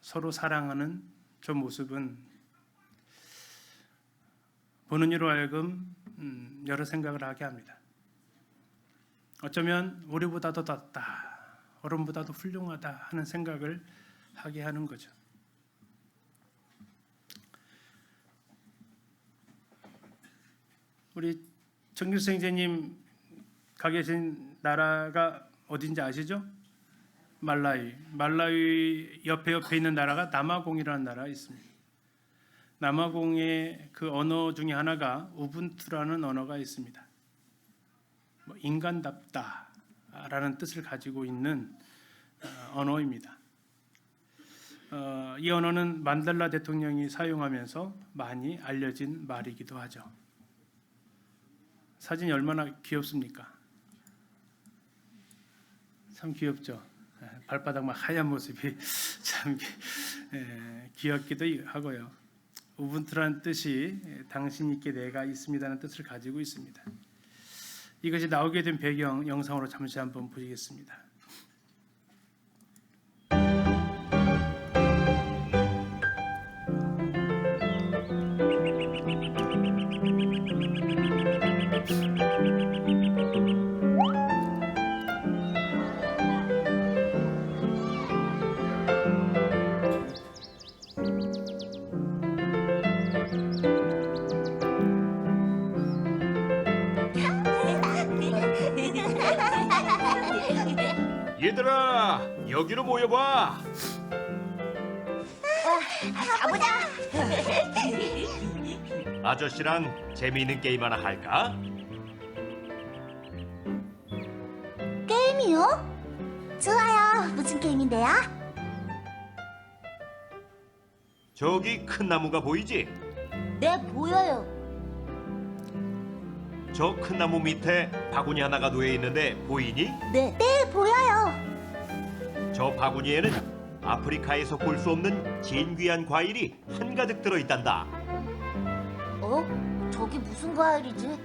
서로 사랑하는 저 모습은 보는 이로 하여금 여러 생각을 하게 합니다. 어쩌면 우리보다도 낫다, 어른보다도 훌륭하다 하는 생각을 하게 하는 거죠. 우리 정길수 형제님 가 계신 나라가 어딘지 아시죠? 말라위 옆에 있는 나라가 남아공이라는 나라가 있습니다. 남아공의 그 언어 중에 하나가 우분투라는 언어가 있습니다. 인간답다라는 뜻을 가지고 있는 언어입니다. 이 언어는 만델라 대통령이 사용하면서 많이 알려진 말이기도 하죠. 사진이 얼마나 귀엽습니까? 참 귀엽죠. 발바닥 막 하얀 모습이 참 귀엽기도 하고요. 우분투라는 뜻이 당신 있게 내가 있습니다라는 뜻을 가지고 있습니다. 이것이 나오게 된 배경 영상으로 잠시 한번 보시겠습니다. 얘들아, 여기로 모여봐. 가보자. 아저씨랑 재미있는 게임 하나 할까? 게임이요? 좋아요. 무슨 게임인데요? 저기 큰 나무가 보이지? 네, 보여요. 저 큰 나무 밑에 바구니 하나가 놓여 있는데 보이니? 네, 보여요. 저 바구니에는 아프리카에서 볼 수 없는 진귀한 과일이 한가득 들어 있단다. 저기 무슨 과일이지?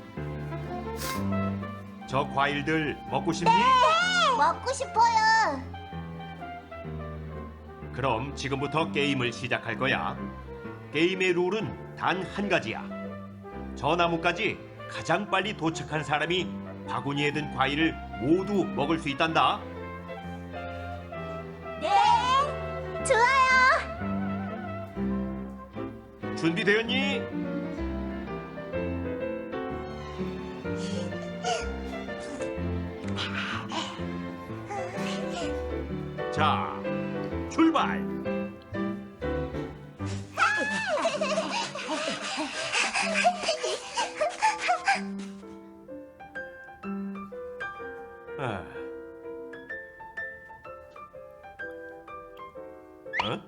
저 과일들 먹고 싶니? 먹고 싶어요. 그럼 지금부터 게임을 시작할 거야. 게임의 룰은 단 한 가지야. 저 나무까지 가장 빨리 도착한 사람이 바구니에 든 과일을 모두 먹을 수 있단다. 네, 좋아요. 준비되었니? 자, 출발! 아. 어?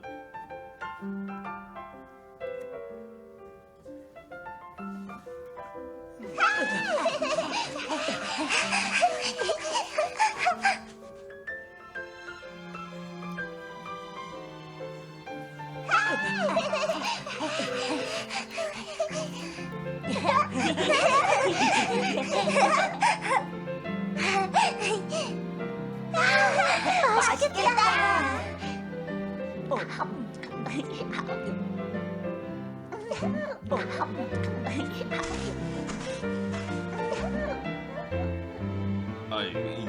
맛있겠다.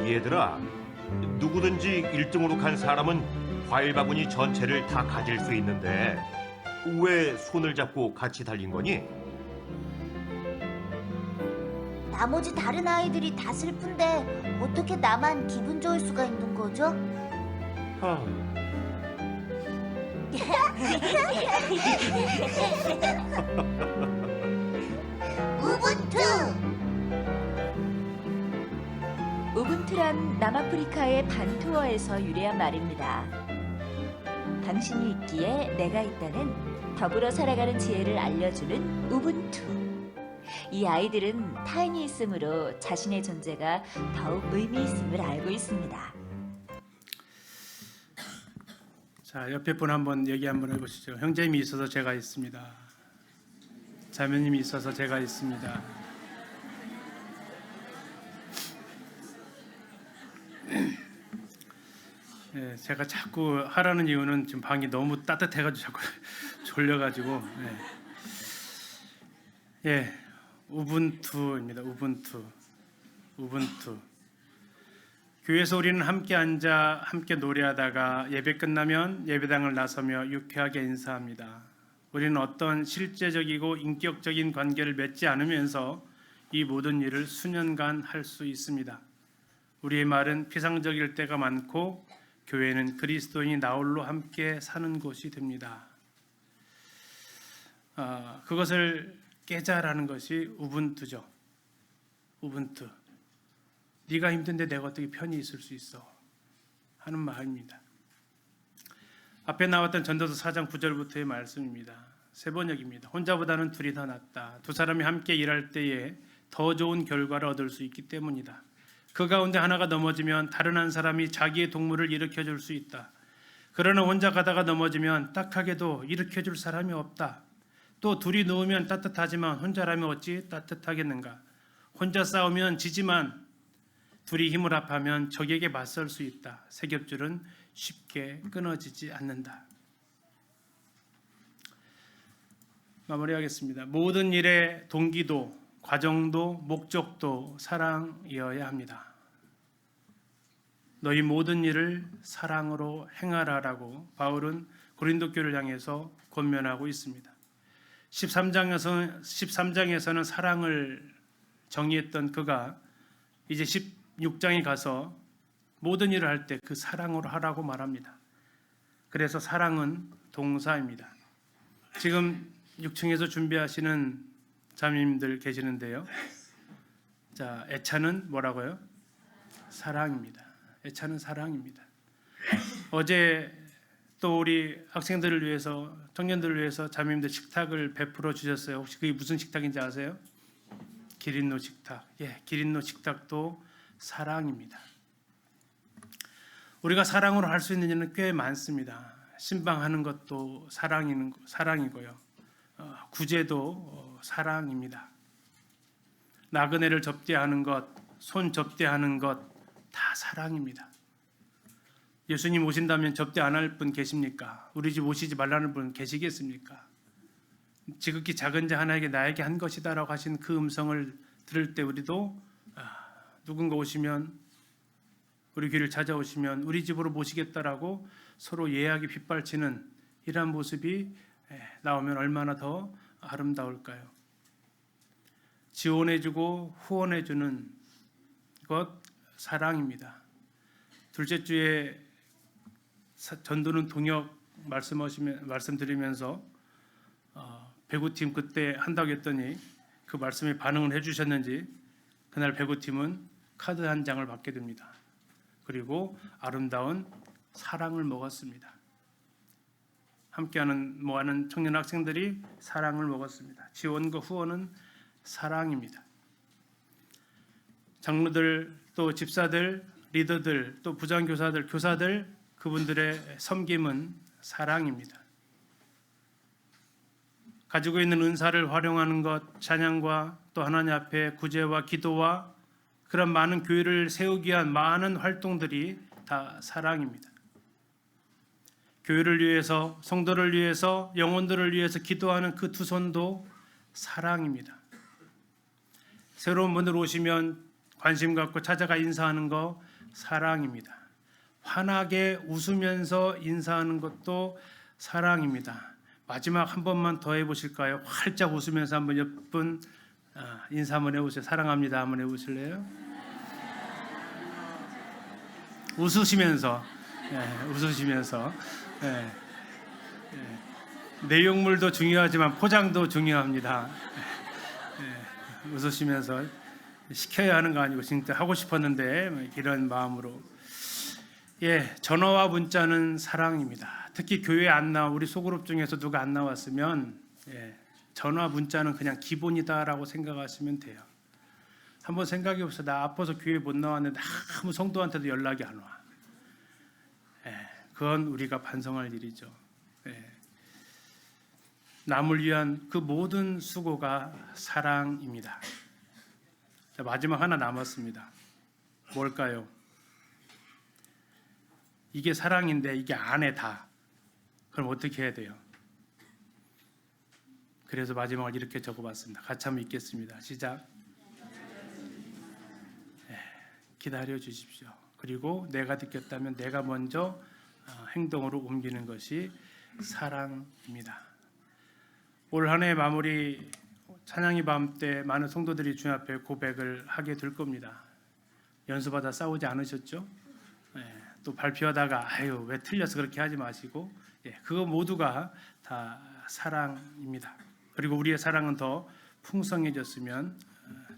얘들아, 누구든지 1등으로 간 사람은 과일 바구니 전체를 다 가질 수 있는데 왜 손을 잡고 같이 달린 거니? 나머지 다른 아이들이 다 슬픈데 어떻게 나만 기분 좋을 수가 있는 거죠? 하, 우분투! 우분투란 남아프리카의 반투어에서 유래한 말입니다. 당신이 있기에 내가 있다는 더불어 살아가는 지혜를 알려주는 우분투. 이 아이들은 타인이 있으므로 자신의 존재가 더욱 의미 있음을 알고 있습니다. 자, 옆에 분 한번 얘기 한번 해보시죠. 형제님이 있어서 제가 있습니다. 자매님이 있어서 제가 있습니다. 예, 제가 자꾸 하라는 이유는 지금 방이 너무 따뜻해가지고 자꾸 졸려가지고. 예, 우분투입니다. 우분투. 교회에서 우리는 함께 앉아 함께 노래하다가 예배 끝나면 예배당을 나서며 유쾌하게 인사합니다. 우리는 어떤 실제적이고 인격적인 관계를 맺지 않으면서 이 모든 일을 수년간 할 수 있습니다. 우리의 말은 피상적일 때가 많고 교회는 그리스도인이 나홀로 함께 사는 곳이 됩니다. 그것을 깨자라는 것이 우분투죠. 우분투. 네가 힘든데 내가 어떻게 편히 있을 수 있어 하는 말입니다. 앞에 나왔던 전도서 4장 9절부터의 말씀입니다. 세 번역입니다. 혼자보다는 둘이 더 낫다. 두 사람이 함께 일할 때에 더 좋은 결과를 얻을 수 있기 때문이다. 그 가운데 하나가 넘어지면 다른 한 사람이 자기의 동물을 일으켜줄 수 있다. 그러나 혼자 가다가 넘어지면 딱하게도 일으켜줄 사람이 없다. 또 둘이 누우면 따뜻하지만 혼자라면 어찌 따뜻하겠는가. 혼자 싸우면 지지만 둘이 힘을 합하면 적에게 맞설 수 있다. 세 겹줄은 쉽게 끊어지지 않는다. 마무리하겠습니다. 모든 일의 동기도, 과정도, 목적도 사랑이어야 합니다. 너희 모든 일을 사랑으로 행하라라고 바울은 고린도 교회를 향해서 권면하고 있습니다. 13장에서는 사랑을 정의했던 그가 이제 16장에 가서 모든 일을 할 때 그 사랑으로 하라고 말합니다. 그래서 사랑은 동사입니다. 지금 6층에서 준비하시는 자매님들 계시는데요. 자, 애차는 뭐라고요? 사랑입니다. 애차는 사랑입니다. 어제 또 우리 학생들을 위해서, 청년들을 위해서 자매님들 식탁을 베풀어 주셨어요. 혹시 그게 무슨 식탁인지 아세요? 기린노 식탁. 예, 기린노 식탁도 사랑입니다. 우리가 사랑으로 할 수 있는 일은 꽤 많습니다. 신방하는 것도 사랑이고요. 구제도 사랑입니다. 나그네를 접대하는 것, 손 접대하는 것 다 사랑입니다. 예수님 오신다면 접대 안 할 분 계십니까? 우리 집 오시지 말라는 분 계시겠습니까? 지극히 작은 자 하나에게 나에게 한 것이다라고 하신 그 음성을 들을 때 우리도 누군가 오시면, 우리 귀를 찾아오시면 우리 집으로 모시겠다라고 서로 예약이 빗발치는 이러한 모습이 나오면 얼마나 더 아름다울까요? 지원해주고 후원해주는 것 사랑입니다. 둘째 주에 전도는 동역 말씀드리면서 배구팀 그때 한다고 했더니 그 말씀에 반응을 해주셨는지 그날 배구팀은 카드 한 장을 받게 됩니다. 그리고 아름다운 사랑을 먹었습니다. 함께하는 모아는 청년 학생들이 사랑을 먹었습니다. 지원과 후원은 사랑입니다. 장로들, 또 집사들, 리더들, 또 부장교사들, 교사들, 그분들의 섬김은 사랑입니다. 가지고 있는 은사를 활용하는 것, 찬양과 또 하나님 앞에 구제와 기도와 그런 많은 교회를 세우기 위한 많은 활동들이 다 사랑입니다. 교회를 위해서, 성도를 위해서, 영혼들을 위해서 기도하는 그 두 손도 사랑입니다. 새로운 분들 오시면 관심 갖고 찾아가 인사하는 거 사랑입니다. 환하게 웃으면서 인사하는 것도 사랑입니다. 마지막 한 번만 더 해보실까요? 활짝 웃으면서 한번 몇 분 인사 한번 해보세요. 사랑합니다 한번 해보실래요? 웃으시면서, 웃으시면서. 내용물도 중요하지만 포장도 중요합니다. 웃으시면서 시켜야 하는 거 아니고 진짜 하고 싶었는데 이런 마음으로. 전화와 문자는 사랑입니다. 특히 교회 안 나와 우리 소그룹 중에서 누가 안 나왔으면 전화 문자는 그냥 기본이다라고 생각하시면 돼요. 한번 생각해 보세요. 나 아파서 교회 못 나왔는데 아무 성도한테도 연락이 안 와. 그건 우리가 반성할 일이죠. 남을 위한 그 모든 수고가 사랑입니다. 자, 마지막 하나 남았습니다. 뭘까요? 이게 사랑인데 이게 안에 다. 그럼 어떻게 해야 돼요? 그래서 마지막을 이렇게 적어봤습니다. 같이 한번 읽겠습니다. 시작. 기다려 주십시오. 그리고 내가 느꼈다면 내가 먼저 행동으로 옮기는 것이 사랑입니다. 올 한 해 마무리 찬양의 밤 때 많은 성도들이 주님 앞에 고백을 하게 될 겁니다. 연수받아 싸우지 않으셨죠? 또 발표하다가 아유 왜 틀려서 그렇게 하지 마시고 그거 모두가 다 사랑입니다. 그리고 우리의 사랑은 더 풍성해졌으면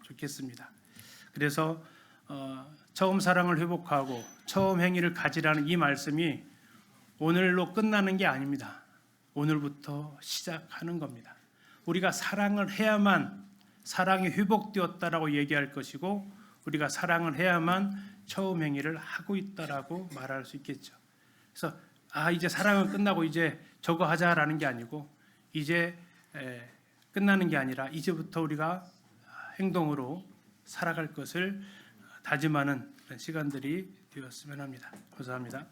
좋겠습니다. 그래서 처음 사랑을 회복하고 처음 행위를 가지라는 이 말씀이 오늘로 끝나는 게 아닙니다. 오늘부터 시작하는 겁니다. 우리가 사랑을 해야만 사랑이 회복되었다라고 얘기할 것이고 우리가 사랑을 해야만 처음 행위를 하고 있다라고 말할 수 있겠죠. 그래서 이제 사랑은 끝나고 이제 저거 하자라는 게 아니고 이제 끝나는 게 아니라 이제부터 우리가 행동으로 살아갈 것을 다짐하는 시간들이 되었으면 합니다. 감사합니다.